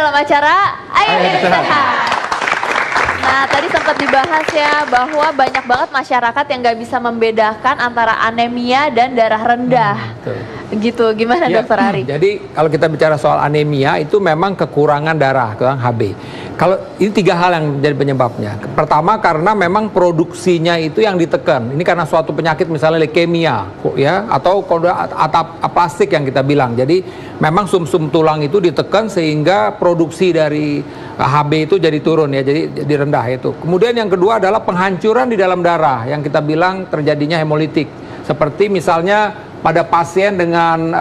dalam acara Ayo Hidup Sehat. Nah, tadi sempat dibahas ya bahwa banyak banget masyarakat yang nggak bisa membedakan antara anemia dan darah rendah. Gitu, gimana ya, Dokter Ari? Jadi kalau kita bicara soal anemia itu memang kekurangan darah, kurang HB. Kalau ini 3 hal yang menjadi penyebabnya. Pertama karena memang produksinya itu yang ditekan. Ini karena suatu penyakit misalnya leukemia, ya, atau aplastik yang kita bilang. Jadi memang sumsum tulang itu ditekan sehingga produksi dari HB itu jadi turun ya, jadi rendah itu. Kemudian yang kedua adalah penghancuran di dalam darah yang kita bilang terjadinya hemolitik. Seperti misalnya pada pasien dengan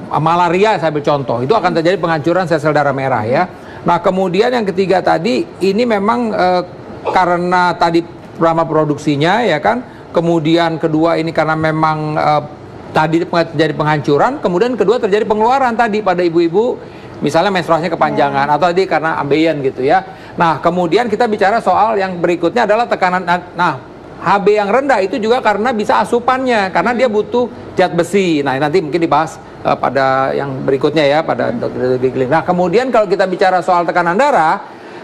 malaria, saya ambil contoh, itu akan terjadi penghancuran sel-sel darah merah ya. Nah kemudian yang ketiga tadi, ini memang karena tadi pertama produksinya ya kan, kemudian kedua ini karena memang tadi terjadi penghancuran, kemudian kedua terjadi pengeluaran tadi pada ibu-ibu, misalnya menstruasinya kepanjangan, atau tadi karena ambeien gitu ya. Nah kemudian kita bicara soal yang berikutnya adalah tekanan, HB yang rendah itu juga karena bisa asupannya, karena dia butuh zat besi. Nah nanti mungkin dibahas pada yang berikutnya ya, pada dokter gigiling. Nah kemudian kalau kita bicara soal tekanan darah,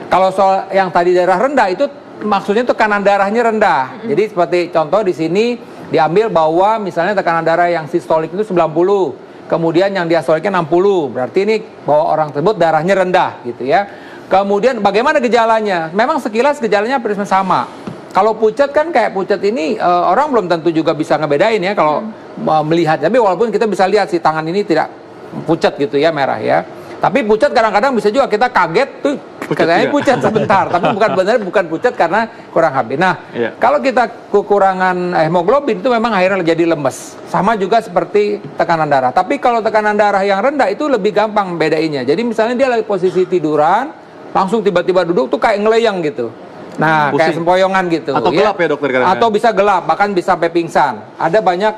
kalau soal yang tadi darah rendah itu maksudnya tekanan darahnya rendah. Jadi seperti contoh di sini diambil bahwa misalnya tekanan darah yang sistolik itu 90, kemudian yang diastoliknya 60, berarti ini bahwa orang tersebut darahnya rendah gitu ya. Kemudian bagaimana gejalanya? Memang sekilas gejalanya hampir sama. Kalau pucat kan kayak pucat ini orang belum tentu juga bisa ngebedain ya kalau melihat. Tapi walaupun kita bisa lihat si tangan ini tidak pucat gitu ya, merah ya. Tapi pucat kadang-kadang bisa juga kita kaget tuh katanya pucat sebentar, tapi bukan pucat karena kurang HB. Nah, kalau kita kekurangan hemoglobin itu memang akhirnya jadi lemes. Sama juga seperti tekanan darah. Tapi kalau tekanan darah yang rendah itu lebih gampang bedainnya. Jadi misalnya dia lagi posisi tiduran, langsung tiba-tiba duduk tuh kayak ngeleyang gitu. Nah, kayak sempoyongan gitu. Atau gelap ya dokter kadang-kadang. Atau bisa gelap, bahkan bisa sampai pingsan. Ada banyak.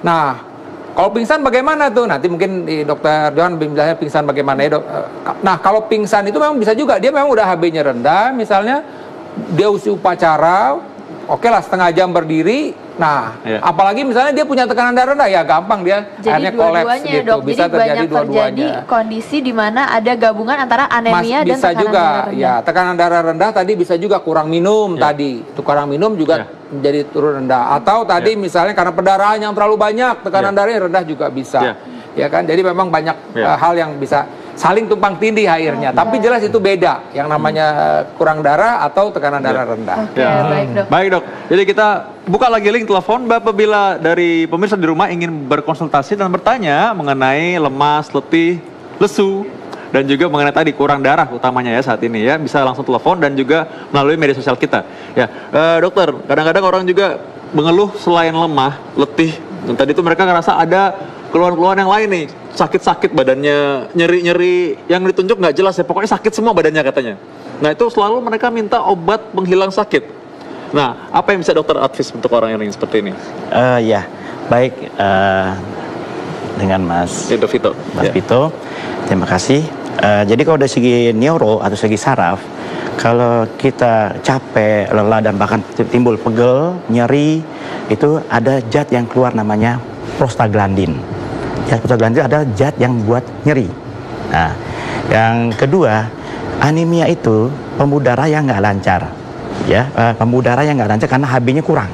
Nah, kalau pingsan bagaimana tuh? Nanti mungkin dokter Johan bilang pingsan bagaimana ya dok. Nah, kalau pingsan itu memang bisa juga. Dia memang udah HB-nya rendah, misalnya dia usia upacara, oke lah setengah jam berdiri. Nah, apalagi misalnya dia punya tekanan darah rendah, ya gampang dia akhirnya kolaps gitu. Dok, bisa jadi terjadi banyak terjadi kondisi di mana ada gabungan antara anemia dan bisa tekanan juga, darah rendah. ya tekanan darah rendah tadi bisa juga kurang minum tadi. Itu kurang minum juga menjadi turun rendah. Atau tadi misalnya karena pendarahan yang terlalu banyak, tekanan darahnya rendah juga bisa. Ya kan? Jadi memang banyak hal yang bisa saling tumpang tindih akhirnya. Tapi jelas itu beda yang namanya kurang darah atau tekanan darah rendah. Baik dok. Baik dok. Jadi kita buka lagi link telepon apabila dari pemirsa di rumah ingin berkonsultasi dan bertanya mengenai lemas, letih, lesu, dan juga mengenai tadi kurang darah utamanya ya saat ini ya, bisa langsung telepon dan juga melalui media sosial kita. Ya, dokter, kadang-kadang orang juga mengeluh selain lemah, letih, dan tadi itu mereka ngerasa ada keluhan-keluhan yang lain nih, sakit-sakit badannya, nyeri-nyeri yang ditunjuk nggak jelas ya, pokoknya sakit semua badannya katanya. Nah itu selalu mereka minta obat penghilang sakit. Nah apa yang bisa dokter advis untuk orang yang seperti ini? Ya baik, dengan Mas Vito. Vito, terima kasih. Jadi kalau dari segi neuro atau segi saraf, kalau kita capek, lelah dan bahkan timbul pegel, nyeri, itu ada zat yang keluar namanya prostaglandin. Prostaglandin ada zat yang buat nyeri. Nah, yang kedua, anemia itu pembuluh darah yang nggak lancar, ya, pembuluh darah yang nggak lancar karena HB-nya kurang.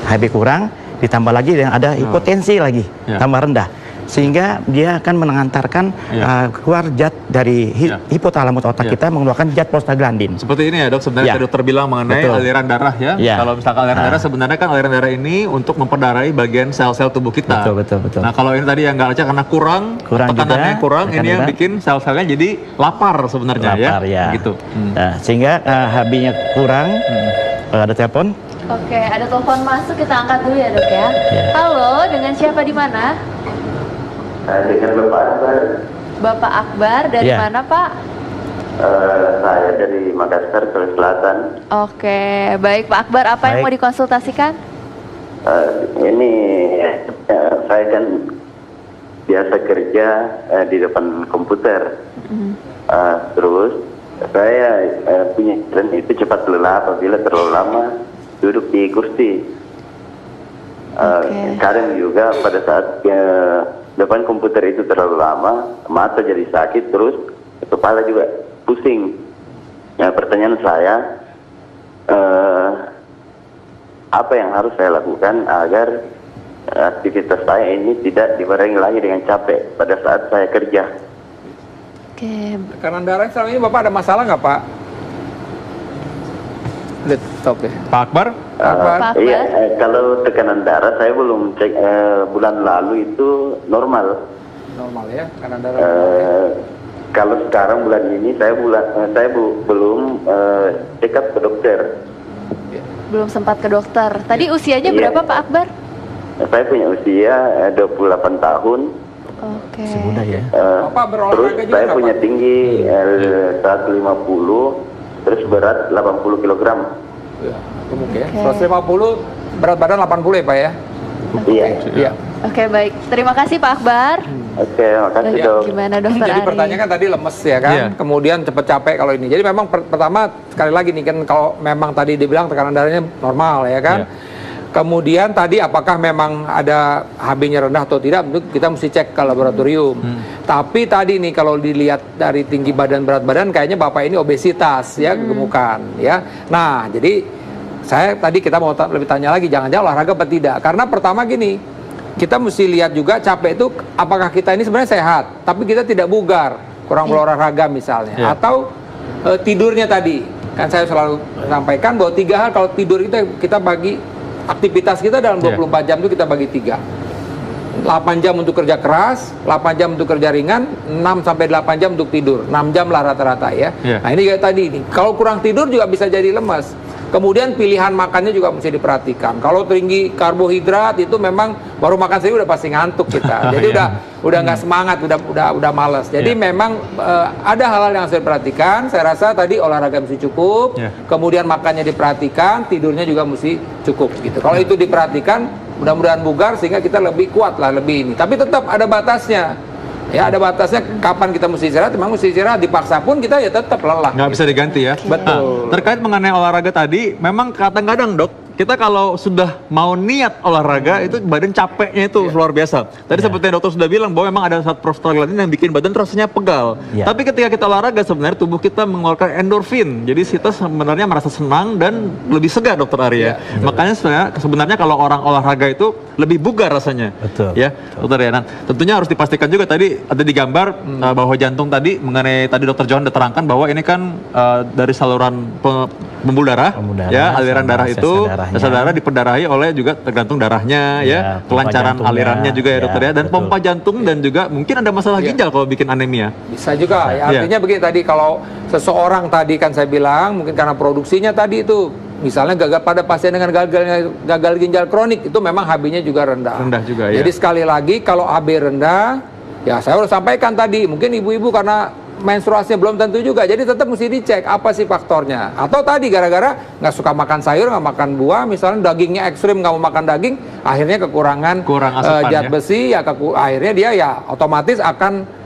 HB kurang, ditambah lagi yang ada hipotensi lagi, tambah rendah. Sehingga dia akan mengantarkan keluar zat dari hipotalamus otak kita mengeluarkan zat prostaglandin. Seperti ini ya dok, sebenarnya dokter bilang mengenai aliran darah ya. Kalau misalkan aliran darah, sebenarnya kan aliran darah ini untuk memperdarai bagian sel-sel tubuh kita. Betul. Nah kalau ini tadi yang nggak lancar karena kurang tekanannya kurang, ini yang bikin sel-selnya jadi lapar sebenarnya ya. Gitu. Nah, sehingga HB-nya kurang. Ada telepon? Oke, ada telepon masuk, kita angkat dulu ya dok ya. Halo, dengan siapa di mana? Dengan Bapak Akbar. Bapak Akbar dari mana Pak? Saya dari Makassar, Sulawesi Selatan. Oke, baik Pak Akbar, apa yang mau dikonsultasikan? Ini saya kan biasa kerja di depan komputer. Terus saya punya dan itu cepat lelah apabila terlalu lama duduk di kursi. Kadang juga pada saat depan komputer itu terlalu lama, mata jadi sakit, terus kepala juga pusing. Nah, pertanyaan saya, apa yang harus saya lakukan agar aktivitas saya ini tidak dibarengi lagi dengan capek pada saat saya kerja? Oke. Tekanan darah selama ini Bapak ada masalah nggak Pak? Lihat, stop ya. Pak Akbar? Pak Iya, Akbar? kalau tekanan darah saya belum cek, bulan lalu itu normal. Normal ya, tekanan darah. Kalau sekarang bulan ini saya belum check up ke dokter. Belum sempat ke dokter. Tadi usianya Iya. berapa Pak Akbar? Saya punya usia 28 tahun. Oke. Masih muda ya. Bapak berolahraga Terus juga saya nggak, punya Pak? tinggi 150, terus berat 80 kg. Ya, gemuk ya. Oke. 150, berat badan 80 ya Pak ya? Iya. Iya. Oke, baik. Terima kasih Pak Akbar. Oke, makasih Baik, dok. gimana dokter Jadi Ari? pertanyaan kan tadi lemes ya kan, Iya. kemudian cepet capek kalau ini. Jadi memang pertama sekali lagi nih kan kalau memang tadi dibilang tekanan darahnya normal ya kan. Iya. Kemudian tadi apakah memang ada HB-nya rendah atau tidak, tentu kita mesti cek ke laboratorium. Tapi tadi nih kalau dilihat dari tinggi badan berat badan kayaknya Bapak ini obesitas ya, kegemukan ya. Nah, jadi kita mau lebih tanya lagi jangan-jangan olahraga apa tidak. Karena pertama gini, kita mesti lihat juga capek itu apakah kita ini sebenarnya sehat, tapi kita tidak bugar, kurang berolahraga misalnya, Iya. atau tidurnya tadi. Kan saya selalu sampaikan bahwa 3 hal kalau tidur kita bagi aktivitas kita dalam 24 jam itu kita bagi 3. 8 jam untuk kerja keras, 8 jam untuk kerja ringan, 6 sampai 8 jam untuk tidur. 6 jam lah rata-rata ya. Iya. Nah, ini kayak tadi nih. Kalau kurang tidur juga bisa jadi lemas. Kemudian pilihan makannya juga mesti diperhatikan. Kalau tinggi karbohidrat itu memang baru makan sendiri udah pasti ngantuk kita. Jadi udah nggak semangat, udah malas. Jadi memang ada hal-hal yang harus diperhatikan. Saya rasa tadi olahraga mesti cukup, kemudian makannya diperhatikan, tidurnya juga mesti cukup gitu. Kalau itu diperhatikan, mudah-mudahan bugar sehingga kita lebih kuat lah, lebih ini. Tapi tetap ada batasnya. Ya ada batasnya kapan kita mesti istirahat, memang mesti istirahat, dipaksa pun kita ya tetap lelah. Nggak bisa diganti ya. Betul. Nah, terkait mengenai olahraga tadi, memang kadang-kadang dok, kita kalau sudah mau niat olahraga itu badan capeknya itu luar biasa. Tadi seperti yang dokter sudah bilang bahwa memang ada saat prostaglandin yang bikin badan rasanya pegal. Iya. Tapi ketika kita olahraga sebenarnya tubuh kita mengeluarkan endorfin. Jadi kita sebenarnya merasa senang dan lebih segar dokter Ari ya. Makanya sebenarnya kalau orang olahraga itu lebih bugar rasanya. Betul. Ya, dokter ya. Nah, tentunya harus dipastikan juga tadi ada di gambar bahwa jantung tadi mengenai tadi dokter Johan sudah terangkan bahwa ini kan dari saluran pembuluh darah, ya aliran sama darah itu sel darah diperdarahi oleh juga tergantung darahnya ya, kelancaran alirannya juga ya dokter ya, dan betul. pompa jantung dan juga mungkin ada masalah ginjal kalau bikin anemia. Bisa juga ya, artinya begini tadi kalau seseorang tadi kan saya bilang mungkin karena produksinya tadi itu misalnya gagal pada pasien dengan gagal ginjal kronik itu memang HB-nya juga rendah. Rendah juga ya. Jadi sekali lagi kalau HB rendah ya saya udah sampaikan tadi mungkin ibu-ibu karena menstruasinya belum tentu juga, jadi tetap mesti dicek apa sih faktornya. Atau tadi gara-gara nggak suka makan sayur, nggak makan buah, misalnya dagingnya ekstrim nggak mau makan daging, akhirnya kekurangan asupan, zat besi, ya akhirnya dia ya otomatis akan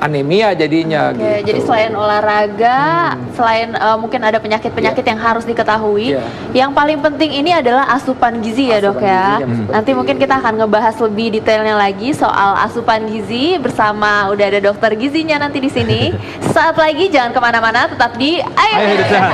anemia jadinya. Oke, gitu. jadi selain olahraga, selain mungkin ada penyakit-penyakit yang harus diketahui, yang paling penting ini adalah asupan gizi ya dok ya. Nanti mungkin kita akan ngebahas lebih detailnya lagi soal asupan gizi bersama udah ada dokter gizinya nanti di sini. Saat lagi jangan kemana-mana, tetap di Ayo Hidup Sehat.